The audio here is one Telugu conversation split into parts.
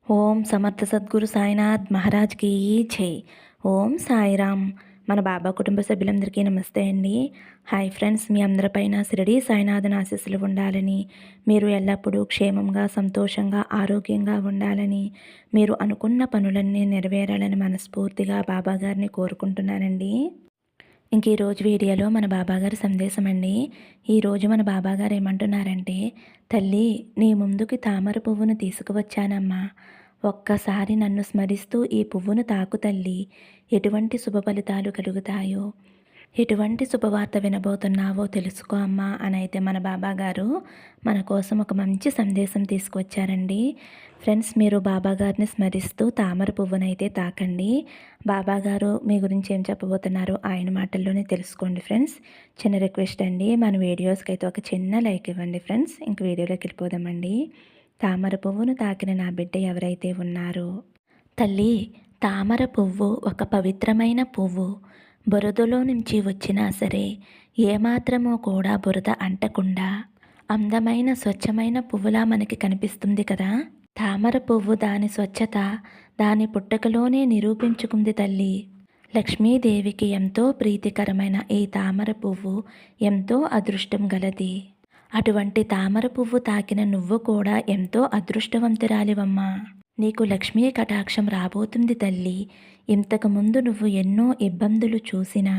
ఓం సమర్థ సద్గురు సాయినాథ్ మహారాజ్కి జై. ఓం సాయిరామ్. మన బాబా కుటుంబ సభ్యులందరికీ నమస్తే అండి. హాయ్ ఫ్రెండ్స్, మీ అందరిపైన షిరిడీ సాయినాథన్ ఆశీస్సులు ఉండాలని, మీరు ఎల్లప్పుడూ క్షేమంగా సంతోషంగా ఆరోగ్యంగా ఉండాలని, మీరు అనుకున్న పనులన్నీ నెరవేరాలని మనస్ఫూర్తిగా బాబా గారిని కోరుకుంటున్నానండి. ఇంక ఈరోజు వీడియోలో మన బాబాగారి సందేశం అండి. ఈరోజు మన బాబాగారు ఏమంటున్నారంటే, తల్లి నీ ముందుకి తామర పువ్వును తీసుకువచ్చానమ్మా, ఒక్కసారి నన్ను స్మరిస్తూ ఈ పువ్వును తాకు తల్లి, ఎటువంటి శుభ ఫలితాలు కలుగుతాయో, ఎటువంటి శుభవార్త వినబోతున్నావో తెలుసుకో అమ్మా అని అయితే మన బాబాగారు మన కోసం ఒక మంచి సందేశం తీసుకొచ్చారండి. ఫ్రెండ్స్, మీరు బాబాగారిని స్మరిస్తూ తామర పువ్వునైతే తాకండి. బాబాగారు మీ గురించి ఏం చెప్పబోతున్నారో ఆయన మాటల్లోనే తెలుసుకోండి ఫ్రెండ్స్. చిన్న రిక్వెస్ట్ అండి, మన వీడియోస్కి అయితే ఒక చిన్న లైక్ ఇవ్వండి ఫ్రెండ్స్. ఇంక వీడియోలోకి వెళ్ళిపోదామండి. తామర పువ్వును తాకిన నా బిడ్డ ఎవరైతే ఉన్నారో, తల్లి తామర పువ్వు ఒక పవిత్రమైన పువ్వు. బురదలో నుంచి వచ్చినా సరే ఏమాత్రమో కూడా బురద అంటకుండా అందమైన స్వచ్ఛమైన పువ్వులా మనకి కనిపిస్తుంది కదా. తామర పువ్వు దాని స్వచ్ఛత దాని పుట్టకలోనే నిరూపించుకుంది తల్లి. లక్ష్మీదేవికి ఎంతో ప్రీతికరమైన ఈ తామర పువ్వు ఎంతో అదృష్టం గలది. అటువంటి తామర పువ్వు తాకిన నువ్వు కూడా ఎంతో అదృష్టవంతురాలివమ్మా. నీకు లక్ష్మీ కటాక్షం రాబోతుంది తల్లి. ఇంతకుముందు నువ్వు ఎన్నో ఇబ్బందులు చూసినా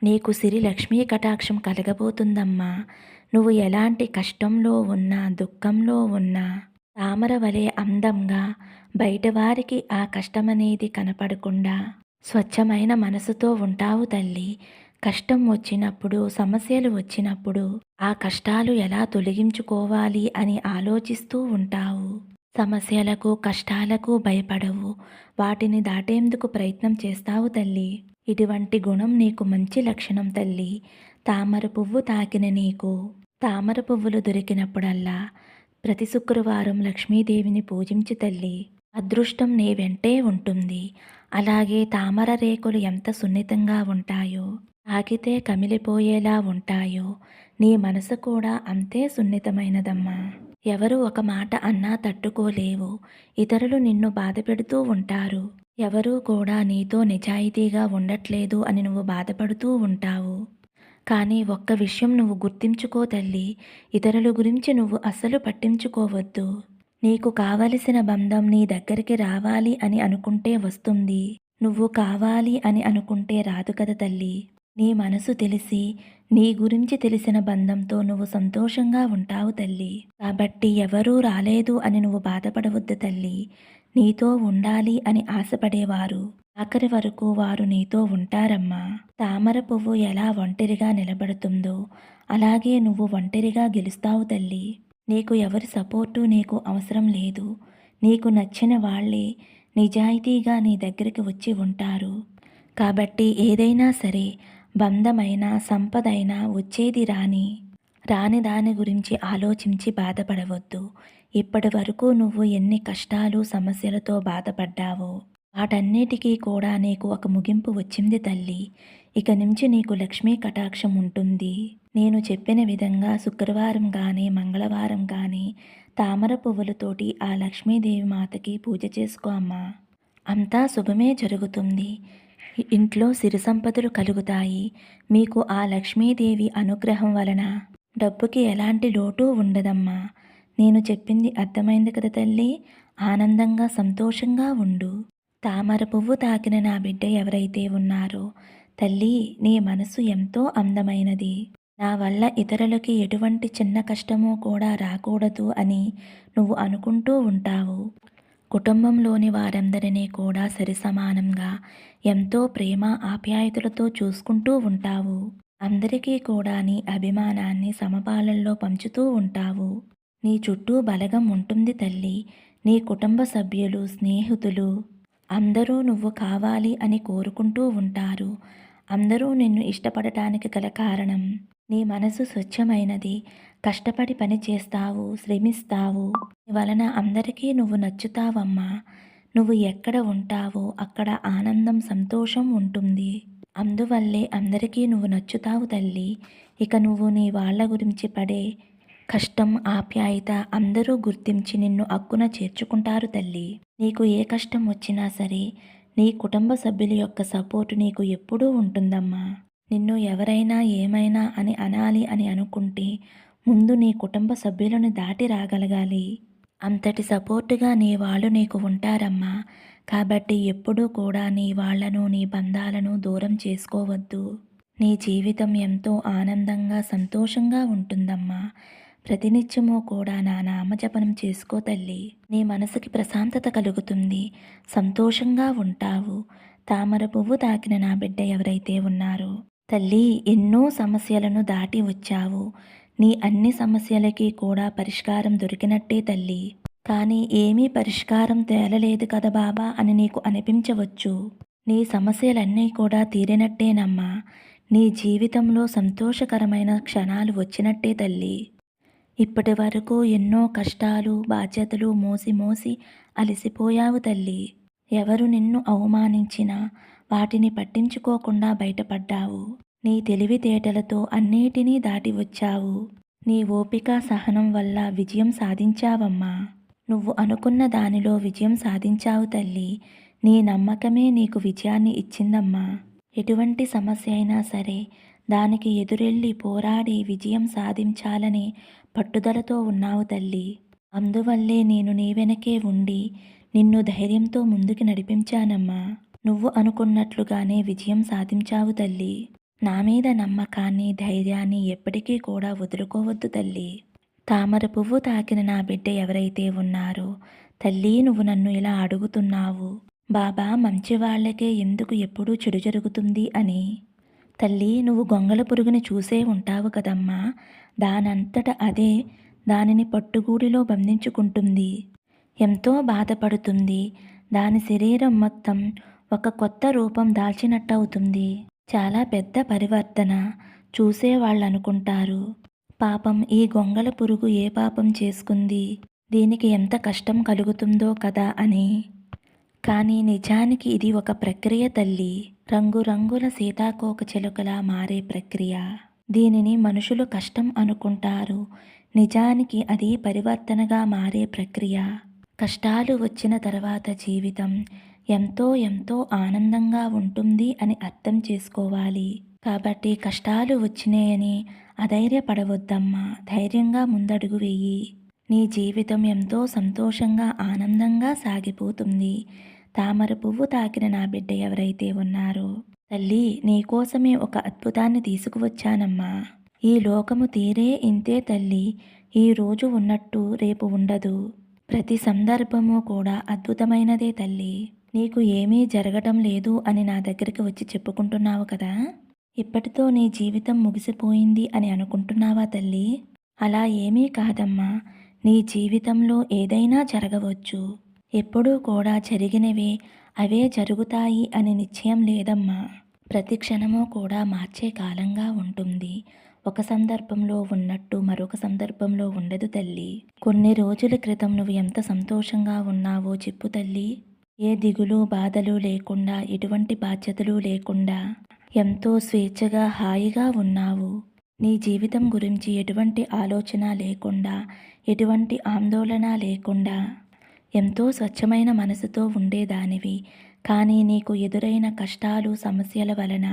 నీకు సిరి లక్ష్మీ కటాక్షం కలగబోతుందమ్మా. నువ్వు ఎలాంటి కష్టంలో ఉన్నా దుఃఖంలో ఉన్నా తామర వలె అందంగా బయటవారికి ఆ కష్టమనేది కనపడకుండా స్వచ్ఛమైన మనసుతో ఉంటావు తల్లి. కష్టం వచ్చినప్పుడు సమస్యలు వచ్చినప్పుడు ఆ కష్టాలు ఎలా తొలగించుకోవాలి అని ఆలోచిస్తూ ఉంటావు. సమస్యలకు కష్టాలకు భయపడవు, వాటిని దాటేందుకు ప్రయత్నం చేస్తావు తల్లి. ఇటువంటి గుణం నీకు మంచి లక్షణం తల్లి. తామర పువ్వు తాకిన నీకు తామర పువ్వులు దొరికినప్పుడల్లా ప్రతి శుక్రవారం లక్ష్మీదేవిని పూజించి తల్లి, అదృష్టం నీ వెంటే ఉంటుంది. అలాగే తామర రేకులు ఎంత సున్నితంగా ఉంటాయో, తాకితే కమిలిపోయేలా ఉంటాయో, నీ మనసు కూడా అంతే సున్నితమైనదమ్మా. ఎవరు ఒక మాట అన్నా తట్టుకోలేవు. ఇతరులు నిన్ను బాధపెడుతూ ఉంటారు. ఎవరూ కూడా నీతో నిజాయితీగా ఉండట్లేదు అని నువ్వు బాధపడుతూ ఉంటావు. కానీ ఒక్క విషయం నువ్వు గుర్తించుకో తల్లి, ఇతరుల గురించి నువ్వు అస్సలు పట్టించుకోవద్దు. నీకు కావలసిన బంధం నీ దగ్గరికి రావాలి అని అనుకుంటే వస్తుంది. నువ్వు కావాలి అని అనుకుంటే రాదు కదా తల్లి. నీ మనసు తెలిసి నీ గురించి తెలిసిన బంధంతో నువ్వు సంతోషంగా ఉంటావు తల్లి. కాబట్టి ఎవరూ రాలేదు అని నువ్వు బాధపడవద్దు తల్లి. నీతో ఉండాలి అని ఆశపడేవారు ఆఖరి వరకు వారు నీతో ఉంటారమ్మా. తామర పువ్వు ఎలా ఒంటరిగా నిలబడుతుందో అలాగే నువ్వు ఒంటరిగా గెలుస్తావు తల్లి. నీకు ఎవరి సపోర్టు నీకు అవసరం లేదు. నీకు నచ్చిన వాళ్ళే నిజాయితీగా నీ దగ్గరికి వచ్చి ఉంటారు. కాబట్టి ఏదైనా సరే, బంధమైనా సంపదైనా వచ్చేది రాని దాని గురించి ఆలోచించి బాధపడవద్దు. ఇప్పటి వరకు నువ్వు ఎన్ని కష్టాలు సమస్యలతో బాధపడ్డావో వాటన్నిటికీ కూడా నీకు ఒక ముగింపు వచ్చింది తల్లి. ఇక నుంచి నీకు లక్ష్మీ కటాక్షం ఉంటుంది. నేను చెప్పిన విధంగా శుక్రవారం కానీ మంగళవారం కానీ తామర పువ్వులతోటి ఆ లక్ష్మీదేవి మాతకి పూజ చేసుకో అమ్మా. అంతా శుభమే జరుగుతుంది. ఇంట్లో సిరి సంపదలు కలుగుతాయి. మీకు ఆ లక్ష్మీదేవి అనుగ్రహం వలన డబ్బుకి ఎలాంటి లోటు ఉండదమ్మా. నేను చెప్పింది అర్థమైంది కదా తల్లి. ఆనందంగా సంతోషంగా ఉండు. తామర పువ్వు తాకిన నా బిడ్డ ఎవరైతే ఉన్నారో, తల్లి నీ మనసు ఎంతో అందమైనది. నా వల్ల ఇతరులకి ఎటువంటి చిన్న కష్టమో కూడా రాకూడదు అని నువ్వు అనుకుంటూ ఉంటావు. కుటుంబంలోని వారందరినీ కూడా సరిసమానంగా ఎంతో ప్రేమ ఆప్యాయతలతో చూసుకుంటూ ఉంటావు. అందరికీ కూడా నీ అభిమానాన్ని సమపాలల్లో పంచుతూ ఉంటావు. నీ చుట్టూ బలగం ఉంటుంది తల్లి. నీ కుటుంబ సభ్యులు స్నేహితులు అందరూ నువ్వు కావాలి అని కోరుకుంటూ ఉంటారు. అందరూ నిన్ను ఇష్టపడటానికి గల కారణం నీ మనసు స్వచ్ఛమైనది. కష్టపడి పని చేస్తావు, శ్రమిస్తావు. నీ వలన అందరికీ నువ్వు నచ్చుతావమ్మా. నువ్వు ఎక్కడ ఉంటావో అక్కడ ఆనందం సంతోషం ఉంటుంది. అందువల్లే అందరికీ నువ్వు నచ్చుతావు తల్లి. ఇక నువ్వు నీ వాళ్ళ గురించి పడే కష్టం, ఆప్యాయత అందరూ గుర్తించి నిన్ను అక్కున చేర్చుకుంటారు తల్లి. నీకు ఏ కష్టం వచ్చినా సరే, నీ కుటుంబ సభ్యుల యొక్క సపోర్టు నీకు ఎప్పుడూ ఉంటుందమ్మా. నిన్ను ఎవరైనా ఏమైనా అని అనాలి అని అనుకుంటే, ముందు నీ కుటుంబ సభ్యులను దాటి రాగలగాలి. అంతటి సపోర్టుగా నీ వాళ్ళు నీకు ఉంటారమ్మా. కాబట్టి ఎప్పుడూ కూడా నీ వాళ్ళను, నీ బంధాలను దూరం చేసుకోవద్దు. నీ జీవితం ఎంతో ఆనందంగా, సంతోషంగా ఉంటుందమ్మా. ప్రతినిత్యము కూడా నా నామజపనం చేసుకో తల్లి. నీ మనసుకి ప్రశాంతత కలుగుతుంది. సంతోషంగా ఉంటావు. తామర పువ్వు తాకిన నా బిడ్డ ఎవరైతే ఉన్నారో, తల్లి ఎన్నో సమస్యలను దాటి వచ్చావు. నీ అన్ని సమస్యలకి కూడా పరిష్కారం దొరికినట్టే తల్లి. కానీ ఏమీ పరిష్కారం తేలలేదు కదా బాబా అని నీకు అనిపించవచ్చు. నీ సమస్యలన్నీ కూడా తీరినట్టేనమ్మా. నీ జీవితంలో సంతోషకరమైన క్షణాలు వచ్చినట్టే తల్లి. ఇప్పటి వరకు ఎన్నో కష్టాలు, బాధ్యతలు మోసి మోసి అలసిపోయావు తల్లి. ఎవరు నిన్ను అవమానించినా వాటిని పట్టించుకోకుండా బయటపడ్డావు. నీ తెలివితేటలతో అన్నిటినీ దాటి వచ్చావు. నీ ఓపిక, సహనం వల్ల విజయం సాధించావమ్మా. నువ్వు అనుకున్న దానిలో విజయం సాధించావు తల్లి. నీ నమ్మకమే నీకు విజయాన్ని ఇచ్చిందమ్మా. ఎటువంటి సమస్య అయినా సరే దానికి ఎదురెళ్ళి పోరాడి విజయం సాధించాలని పట్టుదలతో ఉన్నావు తల్లి. అందువల్లే నేను నీ వెనకే ఉండి నిన్ను ధైర్యంతో ముందుకు నడిపించానమ్మా. నువ్వు అనుకున్నట్లుగానే విజయం సాధించావు తల్లి. నా మీద నమ్మకాన్ని, ధైర్యాన్ని ఎప్పటికీ కూడా వదులుకోవద్దు తల్లి. తామర పువ్వు తాకిన నా బిడ్డ ఎవరైతే ఉన్నారో, తల్లి నువ్వు నన్ను ఇలా అడుగుతున్నావు, బాబా మంచి వాళ్ళకే ఎందుకు ఎప్పుడూ చెడు జరుగుతుంది అని. తల్లి నువ్వు గొంగళ పురుగుని చూసే ఉంటావు కదమ్మా. దానంతట అదే దానిని పట్టుగూడిలో బంధించుకుంటుంది. ఎంతో బాధపడుతుంది. దాని శరీరం మొత్తం ఒక కొత్త రూపం దాల్చినట్టవుతుంది. చాలా పెద్ద పరివర్తన. చూసేవాళ్ళు అనుకుంటారు, పాపం ఈ గొంగళ పురుగు ఏ పాపం చేసుకుంది, దీనికి ఎంత కష్టం కలుగుతుందో కదా అని. కానీ నిజానికి ఇది ఒక ప్రక్రియ తల్లి. రంగురంగుల సీతాకోక చిలుకలా మారే ప్రక్రియ. దీనిని మనుషులు కష్టం అనుకుంటారు. నిజానికి అది పరివర్తనగా మారే ప్రక్రియ. కష్టాలు వచ్చిన తర్వాత జీవితం ఎంతో ఎంతో ఆనందంగా ఉంటుంది అని అర్థం చేసుకోవాలి. కాబట్టి కష్టాలు వచ్చినాయని అధైర్యపడవద్దమ్మా. ధైర్యంగా ముందడుగు వెయ్యి. నీ జీవితం ఎంతో సంతోషంగా, ఆనందంగా సాగిపోతుంది. తామర పువ్వు తాకిన నా బిడ్డ ఎవరైతే ఉన్నారో, తల్లి నీకోసమే ఒక అద్భుతాన్ని తీసుకువచ్చానమ్మా. ఈ లోకము తీరే ఇంతే తల్లి. ఈ రోజు ఉన్నట్టు రేపు ఉండదు. ప్రతి సందర్భము కూడా అద్భుతమైనదే తల్లి. నీకు ఏమీ జరగటం లేదు అని నా దగ్గరికి వచ్చి చెప్పుకుంటున్నావు కదా. ఇప్పటితో నీ జీవితం ముగిసిపోయింది అని అనుకుంటున్నావా తల్లి? అలా ఏమీ కాదమ్మా. నీ జీవితంలో ఏదైనా జరగవచ్చు. ఎప్పుడూ కూడా జరిగినవే అవే జరుగుతాయి అని నిశ్చయం లేదమ్మా. ప్రతి క్షణము కూడా మార్చే కాలంగా ఉంటుంది. ఒక సందర్భంలో ఉన్నట్టు మరొక సందర్భంలో ఉండదు తల్లి. కొన్ని రోజుల క్రితం నువ్వు ఎంత సంతోషంగా ఉన్నావో చెప్పు తల్లి. ఏ దిగులు, బాధలు లేకుండా, ఎటువంటి బాధ్యతలు లేకుండా ఎంతో స్వేచ్ఛగా, హాయిగా ఉన్నావు. నీ జీవితం గురించి ఎటువంటి ఆలోచన లేకుండా, ఎటువంటి ఆందోళన లేకుండా ఎంతో స్వచ్ఛమైన మనసుతో ఉండేదానివి. కానీ నీకు ఎదురైన కష్టాలు, సమస్యల వలన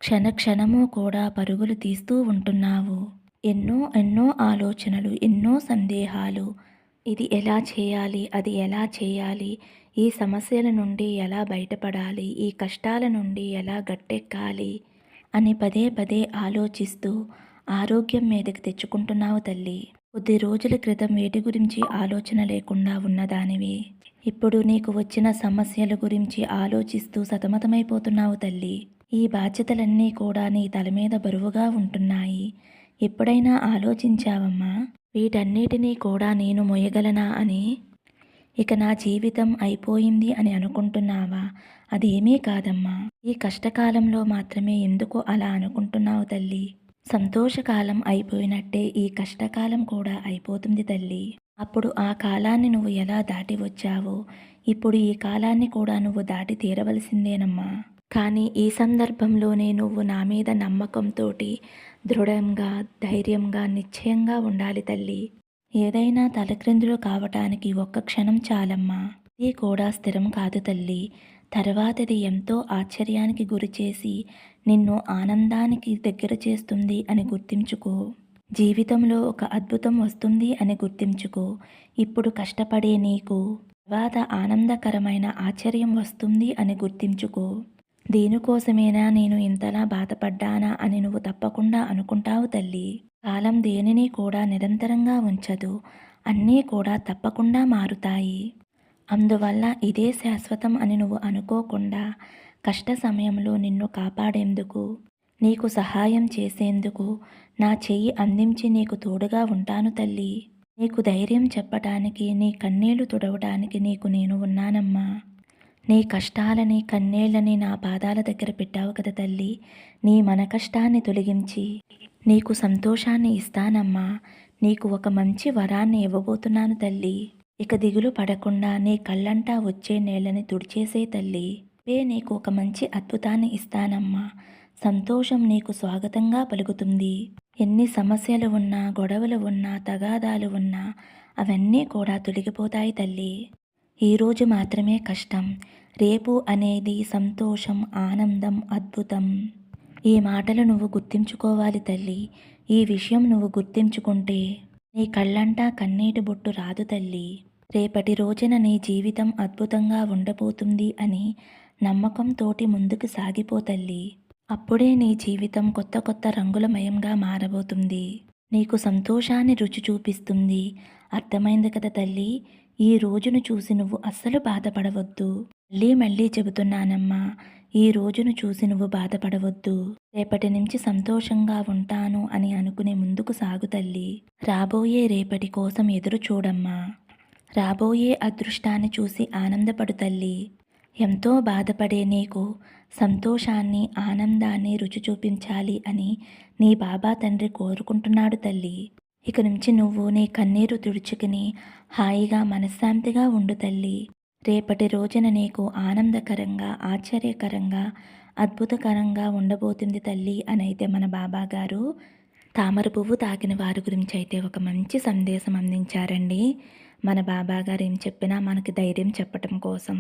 క్షణక్షణము కూడా పరుగులు తీస్తూ ఉంటున్నావు. ఎన్నో ఎన్నో ఆలోచనలు, ఎన్నో సందేహాలు. ఇది ఎలా చేయాలి, అది ఎలా చేయాలి, ఈ సమస్యల నుండి ఎలా బయటపడాలి, ఈ కష్టాల నుండి ఎలా గట్టెక్కాలి అని పదే పదే ఆలోచిస్తూ ఆరోగ్యం మీదకి తెచ్చుకుంటున్నావు తల్లి. కొద్ది రోజుల క్రితం వేటి గురించి ఆలోచన లేకుండా ఉన్నదానివి. ఇప్పుడు నీకు వచ్చిన సమస్యల గురించి ఆలోచిస్తూ సతమతమైపోతున్నావు తల్లి. ఈ బాధ్యతలన్నీ కూడా నీ తల మీద బరువుగా ఉంటున్నాయి. ఎప్పుడైనా ఆలోచించావమ్మా, వీటన్నిటినీ కూడా నేను మోయగలనా అని? ఇక నా జీవితం అయిపోయింది అని అనుకుంటున్నావా? అదేమీ కాదమ్మా. ఈ కష్టకాలంలో మాత్రమే ఎందుకో అలా అనుకుంటున్నావు తల్లి. సంతోషకాలం అయిపోయినట్టే ఈ కష్టకాలం కూడా అయిపోతుంది తల్లి. అప్పుడు ఆ కాలాన్ని నువ్వు ఎలా దాటి వచ్చావో ఇప్పుడు ఈ కాలాన్ని కూడా నువ్వు దాటి తీరవలసిందేనమ్మా. కానీ ఈ సందర్భంలోనే నువ్వు నా మీద నమ్మకంతోటి దృఢంగా, ధైర్యంగా, నిశ్చయంగా ఉండాలి తల్లి. ఏదైనా తలక్రిందులు కావటానికి ఒక్క క్షణం చాలమ్మా. ఇది కూడా స్థిరం కాదు తల్లి. తర్వాతది ఎంతో ఆశ్చర్యానికి గురిచేసి నిన్ను ఆనందానికి దగ్గర చేస్తుంది అని గుర్తించుకో. జీవితంలో ఒక అద్భుతం వస్తుంది అని గుర్తించుకో. ఇప్పుడు కష్టపడే నీకు తర్వాత ఆనందకరమైన ఆశ్చర్యం వస్తుంది అని గుర్తించుకో. దేనికోసమేనా నేను ఇంతలా బాధపడ్డానా అని నువ్వు తప్పకుండా అనుకుంటావు తల్లి. కాలం దేనిని కూడా నిరంతరంగా ఉంచదు. అన్నీ కూడా తప్పకుండా మారుతాయి. అందువల్ల ఇదే శాశ్వతం అని నువ్వు అనుకోకుండా కష్ట సమయంలో నిన్ను కాపాడేందుకు, నీకు సహాయం చేసేందుకు నా చెయ్యి అందించి నీకు తోడుగా ఉంటాను తల్లి. నీకు ధైర్యం చెప్పటానికి, నీ కన్నీళ్లు తుడవడానికి నీకు నేను ఉన్నానమ్మా. నీ కష్టాలని, కన్నీళ్ళని నా పాదాల దగ్గర పెట్టావు కదా తల్లి. నీ మన కష్టాన్ని తొలగించి నీకు సంతోషాన్ని ఇస్తానమ్మా. నీకు ఒక మంచి వరాన్ని ఇవ్వబోతున్నాను తల్లి. ఇక దిగులు పడకుండా నీ కళ్ళంటా వచ్చే నీళ్ళని తుడిచేసే తల్లి. నీకు ఒక మంచి అద్భుతాన్ని ఇస్తానమ్మా. సంతోషం నీకు స్వాగతంగా పలుకుతుంది. ఎన్ని సమస్యలు ఉన్నా, గొడవలు ఉన్నా, తగాదాలు ఉన్నా అవన్నీ కూడా తొలగిపోతాయి తల్లి. ఈరోజు మాత్రమే కష్టం, రేపు అనేది సంతోషం, ఆనందం, అద్భుతం. ఈ మాటలు నువ్వు గుర్తించుకోవాలి తల్లి. ఈ విషయం నువ్వు గుర్తించుకుంటే నీ కళ్ళంటా కన్నీటి బొట్టు రాదు తల్లి. రేపటి రోజున నీ జీవితం అద్భుతంగా ఉండబోతుంది అని నమ్మకంతోటి ముందుకు సాగిపో తల్లి. అప్పుడే నీ జీవితం కొత్త కొత్త రంగులమయంగా మారబోతుంది. నీకు సంతోషాన్ని రుచి చూపిస్తుంది. అర్థమైంది కదా తల్లి. ఈ రోజును చూసి నువ్వు అస్సలు బాధపడవద్దు. మళ్ళీ మళ్ళీ చెబుతున్నానమ్మా, ఈ రోజును చూసి నువ్వు బాధపడవద్దు. రేపటి నుంచి సంతోషంగా ఉంటాను అని అనుకునే ముందుకు సాగు తల్లి. రాబోయే రేపటి కోసం ఎదురు చూడమ్మా. రాబోయే అదృష్టాన్ని చూసి ఆనందపడు తల్లి. ఎంతో బాధపడే నీకు సంతోషాన్ని, ఆనందాన్ని రుచి చూపించాలి అని నీ బాబా తండ్రి కోరుకుంటున్నాడు తల్లి. ఇక నుంచి నువ్వు నీ కన్నీరు తుడుచుకుని హాయిగా మనశ్శాంతిగా ఉండు తల్లి. రేపటి రోజున నీకు ఆనందకరంగా, ఆశ్చర్యకరంగా, అద్భుతకరంగా ఉండబోతుంది తల్లి అనైతే మన బాబా గారు తామర పువ్వు తాకిన వారి గురించి అయితే ఒక మంచి సందేశం అందించారండి. మన బాబా గారు ఏం చెప్పినా మనకి ధైర్యం చెప్పటం కోసం,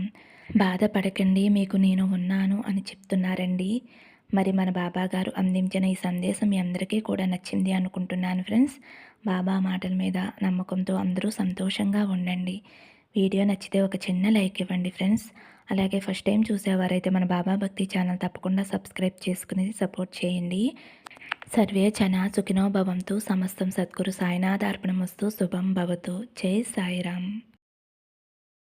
బాధపడకండి మీకు నేను ఉన్నాను అని చెప్తున్నారండి. మరి మన బాబా గారు అందించిన ఈ సందేశం మీ అందరికీ కూడా నచ్చింది అనుకుంటున్నాను ఫ్రెండ్స్. బాబా మాటల మీద నమ్మకంతో అందరూ సంతోషంగా ఉండండి. వీడియో నచ్చితే ఒక చిన్న లైక్ ఇవ్వండి ఫ్రెండ్స్. అలాగే ఫస్ట్ టైం చూసేవారైతే మన బాబా భక్తి ఛానల్ తప్పకుండా సబ్స్క్రైబ్ చేసుకుని సపోర్ట్ చేయండి. సర్వే జనా సుఖినో భవంతు. సమస్తం సద్గురు సాయినాథార్పణమస్తు. శుభం భవతు. జై సాయిరామ్.